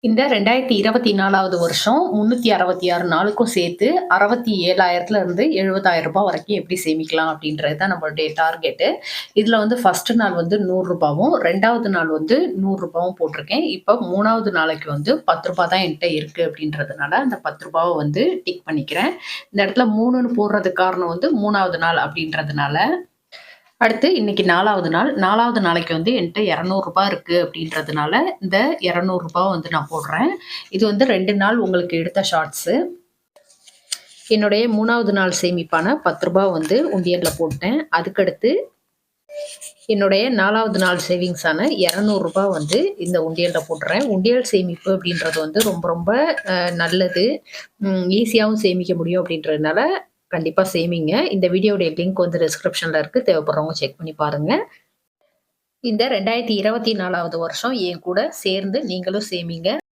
இந்த 2024வது வருஷம் 366 நாளுக்கும் சேர்த்து 67,000ல இருந்து ரூ. 70,000 வரைக்கும் எப்படி சேமிக்கலாம் அப்படின்றது தான் நம்மளுடைய டார்கெட்டு. இதுல வந்து ஃபர்ஸ்ட் நாள் வந்து ரூ. 100வும், 2வது நாள் வந்து ரூ. 100வும் போட்டிருக்கேன். இப்ப 3வது நாளைக்கு வந்து ரூ. 10 தான் என்ட்ட இருக்கு அப்படின்றதுனால, அந்த ரூ. 10 வந்து டிக் பண்ணிக்கிறேன். இந்த இடத்துல 3ன்னு போடுறதுக்கு காரணம் வந்து 3வது நாள் அப்படின்றதுனால. அடுத்து இன்னைக்கு 4வது நாள். 4வது நாளைக்கு வந்து என்ட்ட ரூ. 200 இருக்கு அப்படின்றதுனால, இந்த ரூ. 200 வந்து நான் போடுறேன். இது வந்து 2 நாள் உங்களுக்கு எடுத்த ஷார்ட்ஸு. என்னுடைய 3வது நாள் சேமிப்பான ரூ. 10 வந்து உண்டியல்ல போட்டேன். அதுக்கடுத்து என்னுடைய 4வது நாள் சேவிங்ஸான ரூ. 200 வந்து இந்த உண்டியல்ல போட்டுறேன். உண்டியல் சேமிப்பு அப்படின்றது வந்து ரொம்ப ரொம்ப நல்லது. ஈஸியாவும் சேமிக்க முடியும் அப்படின்றதுனால கண்டிப்பா சேமிங்க. இந்த வீடியோடைய லிங்க் வந்து டிஸ்கிரிப்ஷன்ல இருக்கு. தேவைப்படுறவங்க செக் பண்ணி பாருங்க. இந்த 2024வது வருஷம் என் கூட சேர்ந்து நீங்களும் சேமிங்க.